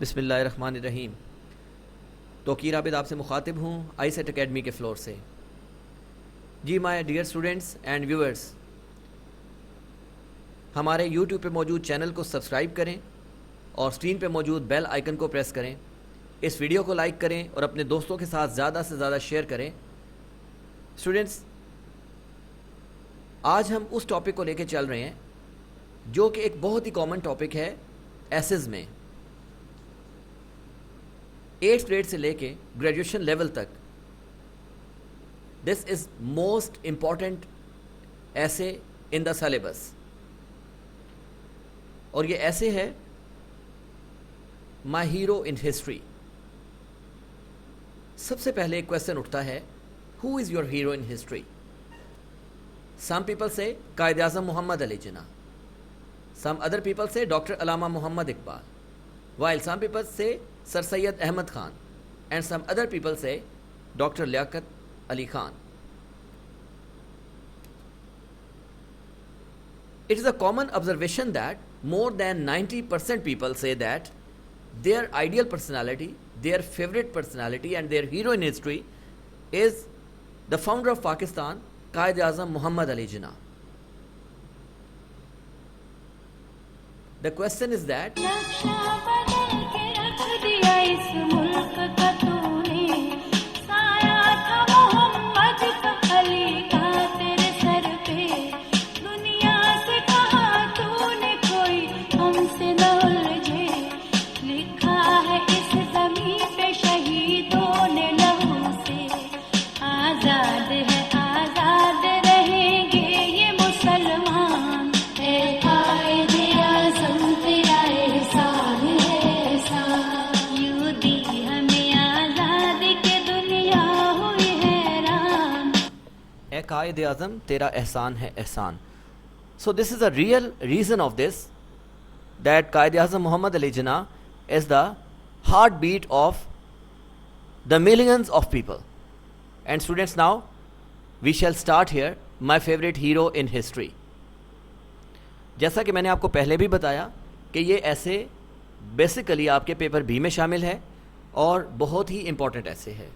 بسم اللہ الرحمن الرحیم. توقیر عابد آپ سے مخاطب ہوں آئی سیٹ اکیڈمی کے فلور سے. جی my dear students and viewers, ہمارے یوٹیوب پہ موجود چینل کو سبسکرائب کریں اور اسکرین پہ موجود بیل آئیکن کو پریس کریں. اس ویڈیو کو لائک کریں اور اپنے دوستوں کے ساتھ زیادہ سے زیادہ شیئر کریں. اسٹوڈنٹس، آج ہم اس ٹاپک کو لے کے چل رہے ہیں جو کہ ایک بہت ہی کامن ٹاپک ہے ایسز میں. 8th گریڈ سے لے کے گریجویشن لیول تک دس از موسٹ امپورٹنٹ ایسے ان دا سلیبس. اور یہ ایسے ہے مائی ہیرو ان ہسٹری. سب سے پہلے ایک کویشچن اٹھتا ہے، who is your hero in history? Some people سے Quaid Azam Muhammad Ali Jinnah, some other people سے doctor Allama Muhammad Iqbal, while some people say Sir Syed Ahmad Khan and some other people say Dr. Liaquat Ali Khan. It is a common observation that more than 90% people say that their ideal personality, their favorite personality and their hero in history is the founder of Pakistan, Qaid Azam Muhammad Ali Jinnah. The question is that اے قائد اعظم تیرا احسان ہے احسان. So this is a real reason of this, that Quaid Azam Muhammad Ali Jinnah is the heartbeat of the millions of people. And students, now we shall start here my favorite hero in history. جیسا کہ میں نے آپ کو پہلے بھی بتایا کہ یہ ایسے بیسیکلی آپ کے پیپر بھی میں شامل ہے اور بہت ہی امپورٹنٹ ایسے ہے.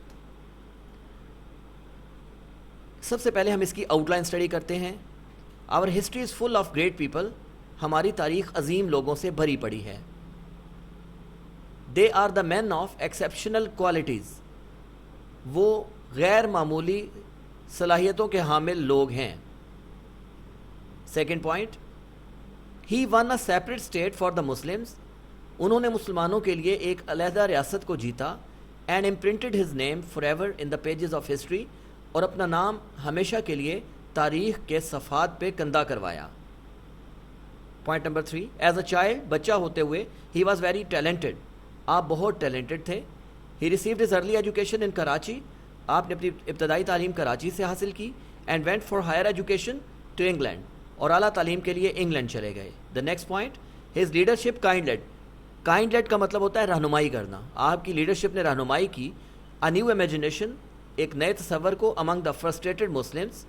سب سے پہلے ہم اس کی آؤٹ لائن اسٹڈی کرتے ہیں. Our history is full of great people. ہماری تاریخ عظیم لوگوں سے بھری پڑی ہے. They are the men of exceptional qualities. وہ غیر معمولی صلاحیتوں کے حامل لوگ ہیں. Second point, he won a separate state for the Muslims. انہوں نے مسلمانوں کے لیے ایک علیحدہ ریاست کو جیتا. And imprinted his name forever in the pages of history. اور اپنا نام ہمیشہ کے لیے تاریخ کے صفحات پہ کندہ کروایا. Point number 3، as a child, بچہ ہوتے ہوئے، ہی واز ویری ٹیلنٹڈ. آپ بہت ٹیلنٹڈ تھے. He received his early education in Karachi. آپ نے اپنی ابتدائی تعلیم کراچی سے حاصل کی. And went for higher education to England. اور اعلیٰ تعلیم کے لیے انگلینڈ چلے گئے. The next point, his leadership kind lead. Kind lead کا مطلب ہوتا ہے رہنمائی کرنا. آپ کی لیڈرشپ نے رہنمائی کی. اے نیو امیجنیشن، ایک نئے تصور کو، امنگ دا فرسٹریٹڈ مسلمس،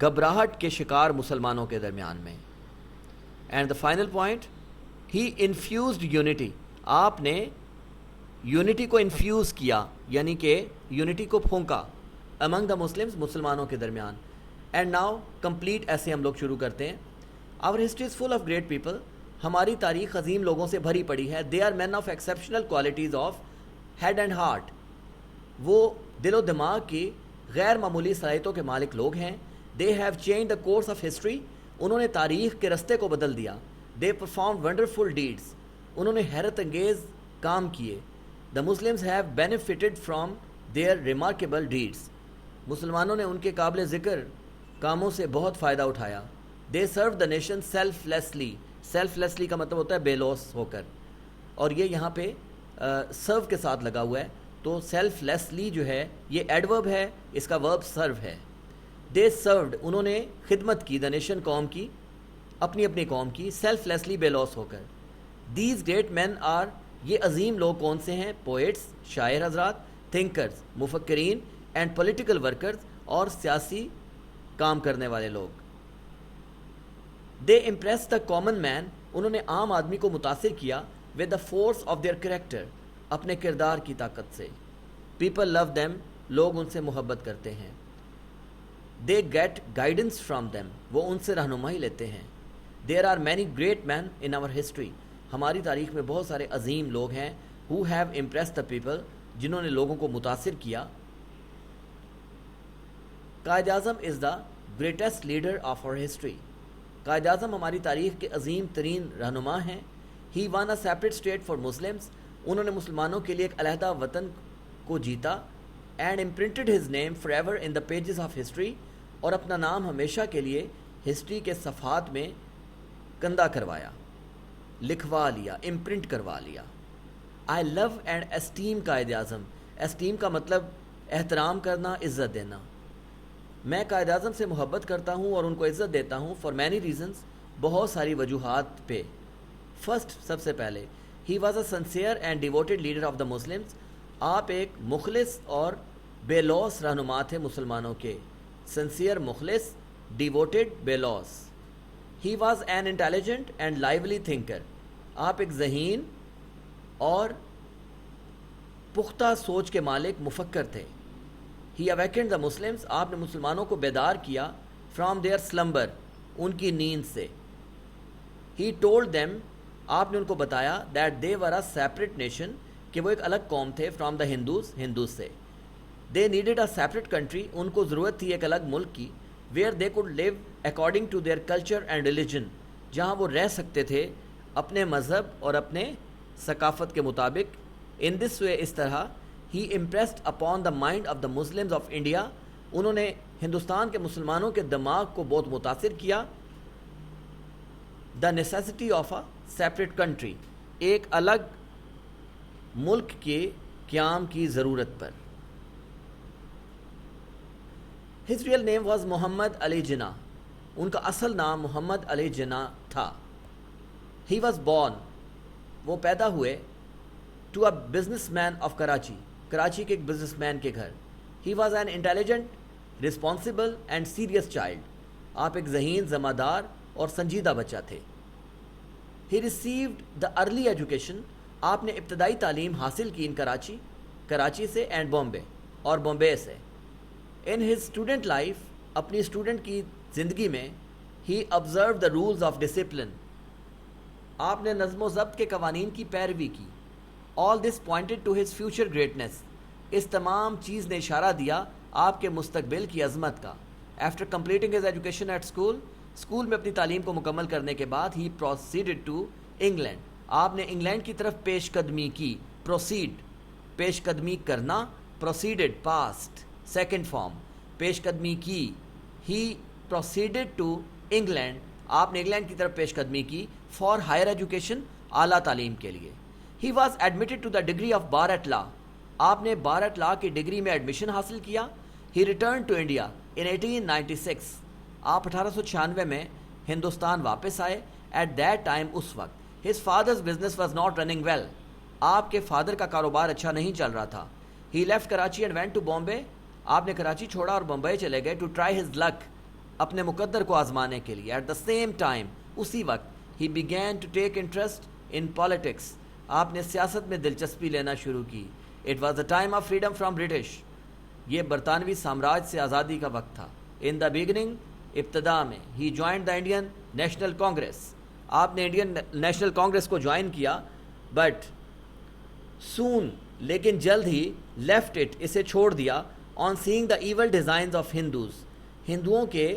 گھبراہٹ کے شکار مسلمانوں کے درمیان میں. And the final point, he infused unity. آپ نے یونٹی کو انفیوز کیا، یعنی کہ یونٹی کو پھونکا امنگ دا مسلمس، مسلمانوں کے درمیان. اینڈ ناؤ کمپلیٹ ایسے ہم لوگ شروع کرتے ہیں. Our history is full of great people. ہماری تاریخ عظیم لوگوں سے بھری پڑی ہے. They are men of exceptional qualities of head and heart. وہ دل و دماغ کی غیر معمولی صلاحیتوں کے مالک لوگ ہیں. They have change the course of history. انہوں نے تاریخ کے رستے کو بدل دیا. They perform wonderful deeds. انہوں نے حیرت انگیز کام کیے. The Muslims have benefited from their remarkable deeds. مسلمانوں نے ان کے قابل ذکر کاموں سے بہت فائدہ اٹھایا. They serve the nation selflessly. Selflessly کا مطلب ہوتا ہے بے لوث ہو کر، اور یہ یہاں پہ سرو کے ساتھ لگا ہوا ہے. تو سیلف لیسلی جو ہے یہ ایڈورب ہے، اس کا ورب سرو ہے. دے سروڈ، انہوں نے خدمت کی، دا نیشن، قوم کی، اپنی اپنی قوم کی، سیلف لیسلی، بے لوث ہو کر. دیز گریٹ مین آر، یہ عظیم لوگ کون سے ہیں؟ پوئٹس، شاعر حضرات، تھنکرز، مفکرین، اینڈ پولیٹیکل ورکرز، اور سیاسی کام کرنے والے لوگ. دے امپریس دا کامن مین، انہوں نے عام آدمی کو متاثر کیا with the force of their character, اپنے کردار کی طاقت سے. People love them, لوگ ان سے محبت کرتے ہیں. They get guidance from them, وہ ان سے رہنمائی لیتے ہیں. There are many great men in our history, ہماری تاریخ میں بہت سارے عظیم لوگ ہیں who have impressed the people, جنہوں نے لوگوں کو متاثر کیا. Quaid Azam is the greatest leader of our history. Quaid Azam ہماری تاریخ کے عظیم ترین رہنما ہیں. He won a separate state for Muslims, انہوں نے مسلمانوں کے لیے ایک علیحدہ وطن کو جیتا. And imprinted his name forever in the pages of history, اور اپنا نام ہمیشہ کے لیے ہسٹری کے صفحات میں کندہ کروایا, لکھوا لیا, امپرنٹ کروا لیا. I love and esteem Quaid Azam. Esteem کا مطلب احترام کرنا, عزت دینا. میں قائد اعظم سے محبت کرتا ہوں اور ان کو عزت دیتا ہوں for many reasons, بہت ساری وجوہات پہ. فرسٹ, سب سے پہلے, he was a sincere and devoted leader of the Muslims. آپ ایک مخلص اور بے لوث رہنما تھے مسلمانوں کے. sincere مخلص, devoted بے لوث. he was an intelligent and lively thinker. آپ ایک ذہین اور پختہ سوچ کے مالک مفکر تھے. he awakened the Muslims, آپ نے مسلمانوں کو بیدار کیا from their slumber, ان کی نیند سے. he told them, آپ نے ان کو بتایا that they were a separate nation, کہ وہ ایک الگ قوم تھے from the Hindus, ہندوز سے. they needed a separate country, ان کو ضرورت تھی ایک الگ ملک کی, where they could live according to their culture and religion, جہاں وہ رہ سکتے تھے اپنے مذہب اور اپنے ثقافت کے مطابق. in this way, اس طرح, he impressed upon the mind of the Muslims of India, انہوں نے ہندوستان کے مسلمانوں کے دماغ کو بہت متاثر کیا. the necessity of a separate country, ایک الگ ملک کے قیام کی ضرورت پر. his real name was محمد علی جناح, ان کا اصل نام محمد علی جناح تھا. he was born, وہ پیدا ہوئے to a businessman of Karachi, Karachi کے ایک بزنس مین کے گھر. he was an intelligent, responsible and serious child, آپ ایک ذہین, ذمہ دار اور سنجیدہ بچہ تھے. he received the early education, آپ نے ابتدائی تعلیم حاصل کی کراچی سے and بامبے, اور بامبے سے. in his student life, اپنی اسٹوڈنٹ کی زندگی میں, he observed the rules of discipline, آپ نے نظم و ضبط کے قوانین کی پیروی کی. all this pointed to his future greatness, اس تمام چیز نے اشارہ دیا آپ کے مستقبل کی عظمت کا. after completing his education at school, school میں اپنی تعلیم کو مکمل کرنے کے بعد, he proceeded to England, آپ نے انگلینڈ کی طرف پیش قدمی کی. proceed, پیش قدمی کرنا, proceeded past, second form, پیش قدمی کی. he proceeded to England, آپ نے انگلینڈ کی طرف پیش قدمی کی for higher education, اعلیٰ تعلیم کے لیے. he was admitted to the degree of bar at law, آپ نے بار ایٹ لا کی ڈگری میں ایڈمیشن حاصل کیا. he returned to India in 1896, آپ 1896 میں ہندوستان واپس آئے. at that time, اس وقت, his father's business was not running well, آپ کے فادر کا کاروبار اچھا نہیں چل رہا تھا. he left Karachi and went to Bombay, آپ نے کراچی چھوڑا اور بمبئی چلے گئے. to try his luck, اپنے مقدر کو آزمانے کے لیے. at the same time, اسی وقت, he began to take interest in politics, آپ نے سیاست میں دلچسپی لینا شروع کی. it was the time of freedom from British, یہ برطانوی سامراج سے آزادی کا وقت تھا. in the beginning, ابتدا میں, he joined the Indian National Congress, آپ نے انڈین نیشنل کانگریس کو جوائن کیا. but soon, لیکن جلد ہی, left it, اسے چھوڑ دیا. on seeing the evil designs of Hindus, ہندوؤں کے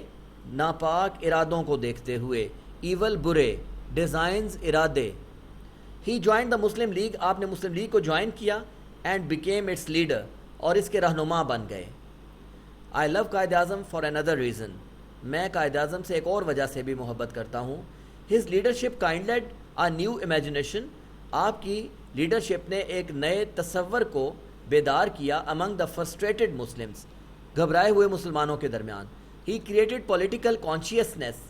ناپاک ارادوں کو دیکھتے ہوئے. evil, برے, designs, ارادے. he joined the Muslim League, آپ نے مسلم لیگ کو جوائن کیا. and became its leader, اور اس کے رہنما بن گئے. I love Quaid Azam for another reason, میں قائد اعظم سے ایک اور وجہ سے بھی محبت کرتا ہوں. his leadership kindled a new imagination, آپ کی لیڈرشپ نے ایک نئے تصور کو بیدار کیا. among the frustrated Muslims, گھبرائے ہوئے مسلمانوں کے درمیان. he created political consciousness,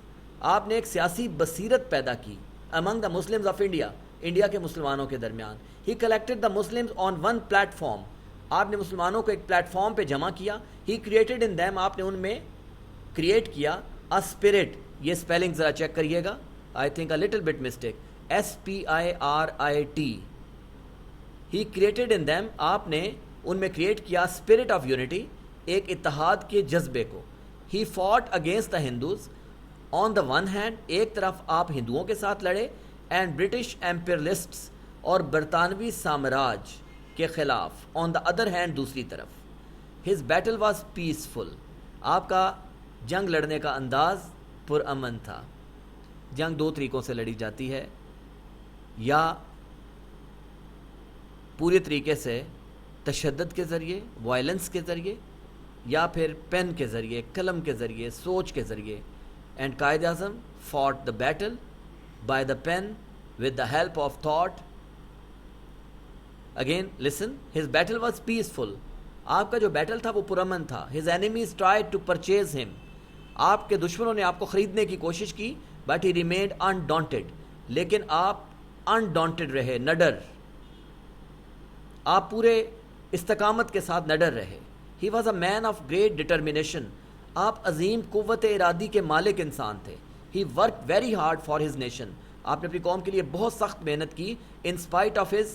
آپ نے ایک سیاسی بصیرت پیدا کی. among the Muslims of India, India کے مسلمانوں کے درمیان. he collected the Muslims on one platform, آپ نے مسلمانوں کو ایک پلیٹ فارم پہ جمع کیا. he created in them, آپ نے ان میں کریٹ کیا. a spirit, یہ spelling ذرا چیک کریے گا, I think a little bit mistake. SPIRIT. He created in them, آپ نے ان میں کریٹ کیا اسپرٹ آف یونٹی, ایک اتحاد کے جذبے کو. He fought against the Hindus. On the one hand, ایک طرف آپ ہندوؤں کے ساتھ لڑے, and British imperialists اور برطانوی سامراج کے خلاف. On the other hand, دوسری طرف. His battle was peaceful. آپ کا جنگ لڑنے کا انداز پرامن تھا. جنگ دو طریقوں سے لڑی جاتی ہے, یا پورے طریقے سے تشدد کے ذریعے, وائلنس کے ذریعے, یا پھر پین کے ذریعے, قلم کے ذریعے, سوچ کے ذریعے. And Quaid Azam fought the battle by the pen with the help of thought. Again, listen, his battle was peaceful. آپ کا جو بیٹل تھا وہ پرامن تھا. His enemies tried to purchase him. آپ کے دشمنوں نے آپ کو خریدنے کی کوشش کی, but he remained undaunted. لیکن آپ undaunted رہے, نڈر. آپ پورے استقامت کے ساتھ نڈر رہے. He was a man of great determination. آپ عظیم قوت ارادی کے مالک انسان تھے. He worked very hard for his nation. آپ نے اپنی قوم کے لیے بہت سخت محنت کی, in spite of his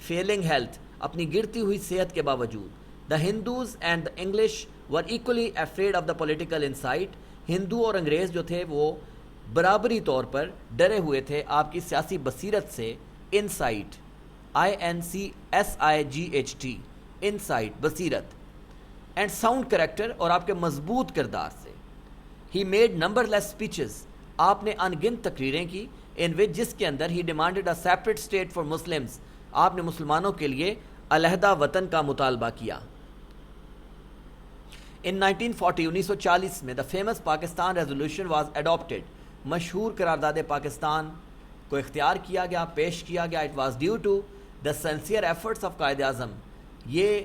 failing health, اپنی گرتی ہوئی صحت کے باوجود. The Hindus and the English were equally afraid of the political insight. ہندو اور انگریز جو تھے وہ برابری طور پر ڈرے ہوئے تھے آپ کی سیاسی بصیرت سے. انسائٹ, INCSIGHT, انسائٹ, بصیرت. اینڈ ساؤنڈ کریکٹر, اور آپ کے مضبوط کردار سے. He made numberless speeches. آپ نے ان گنت تقریریں کی, in which, جس کے اندر he demanded a separate state for Muslims. آپ نے مسلمانوں کے لیے علیحدہ وطن کا مطالبہ کیا. In 1940, 1940 میں the famous Pakistan resolution was adopted. مشہور قرارداد پاکستان کو اختیار کیا گیا, پیش کیا گیا. It was due to the sincere efforts of Quaid Azam. یہ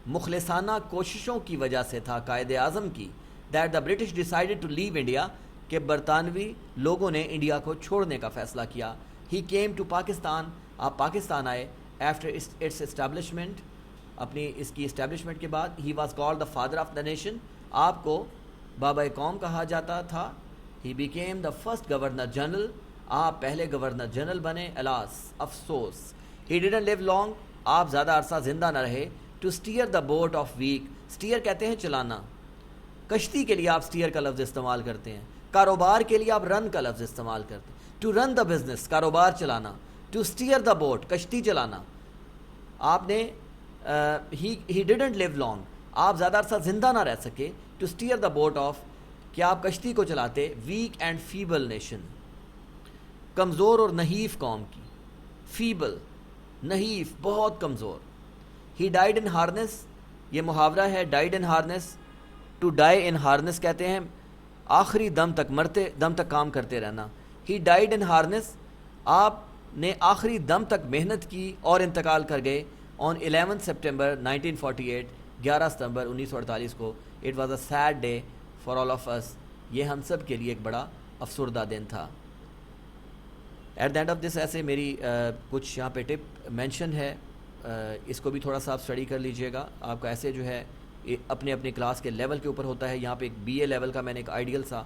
مخلصانہ کوششوں کی وجہ سے تھا قائد اعظم کی, that the British decided to leave India, کہ برطانوی لوگوں نے انڈیا کو چھوڑنے کا فیصلہ کیا. He came to Pakistan. آپ پاکستان آئے. After its establishment, اپنی اس کی اسٹیبلشمنٹ کے بعد. He was called the father of the nation. آپ کو بابا قوم کہا جاتا تھا. He became the first governor general. آپ پہلے گورنر جنرل بنے. الاس, افسوس. He didn't live long. آپ زیادہ عرصہ زندہ نہ رہے. To steer the boat of weak. steer کہتے ہیں چلانا. کشتی کے لیے آپ steer کا لفظ استعمال کرتے ہیں. کاروبار کے لیے آپ run کا لفظ استعمال کرتے ہیں. To run the business, کاروبار چلانا. To steer the boat, کشتی چلانا. آپ نے he didn't live long. آپ زیادہ عرصہ زندہ نہ رہ سکے. To steer the boat of, کہ آپ کشتی کو چلاتے. weak and feeble nation, کمزور اور نحیف قوم کی. feeble, نحیف, بہت کمزور. He died in harness. یہ محاورہ ہے, died in harness. To die in harness کہتے ہیں آخری دم تک, مرتے دم تک کام کرتے رہنا. He died in harness. آپ نے آخری دم تک محنت کی اور انتقال کر گئے. On 11 September 1948, 11 ستمبر 1948 کو. It was a sad day for all of us. یہ ہم سب کے لیے ایک بڑا افسردہ دن تھا. At the end of this essay میری کچھ یہاں پہ ٹپ مینشن ہے, اس کو بھی تھوڑا سا آپ اسٹڈی کر لیجئے گا. آپ کا ایسے جو ہے اپنے اپنے کلاس کے لیول کے اوپر ہوتا ہے. یہاں پہ ایک بی اے لیول کا میں نے ایک آئیڈیل سا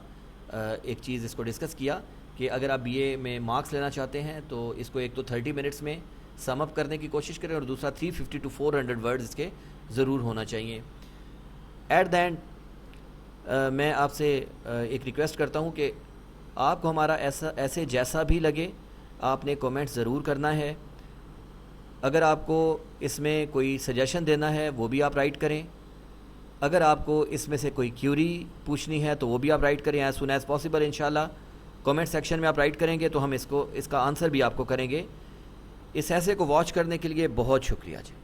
ایک چیز اس کو ڈسکس کیا کہ اگر آپ بی اے میں مارکس لینا چاہتے ہیں تو اس کو ایک تو 30 منٹس میں سم اپ کرنے کی کوشش کریں, اور دوسرا 350 to 400 ورڈز اس کے ضرور ہونا چاہیے. ایٹ دا اینڈ میں آپ سے ایک ریکویسٹ کرتا ہوں کہ آپ کو ہمارا ایسے جیسا بھی لگے آپ نے کومنٹ ضرور کرنا ہے. اگر آپ کو اس میں کوئی سجیشن دینا ہے وہ بھی آپ رائٹ کریں. اگر آپ کو اس میں سے کوئی کیوری پوچھنی ہے تو وہ بھی آپ رائٹ کریں ایز سون ایز پاسبل. انشاءاللہ کومنٹ سیکشن میں آپ رائٹ کریں گے تو ہم اس کا آنسر بھی آپ کو کریں گے. اس ایسے کو واچ کرنے کے لیے بہت شکریہ جی.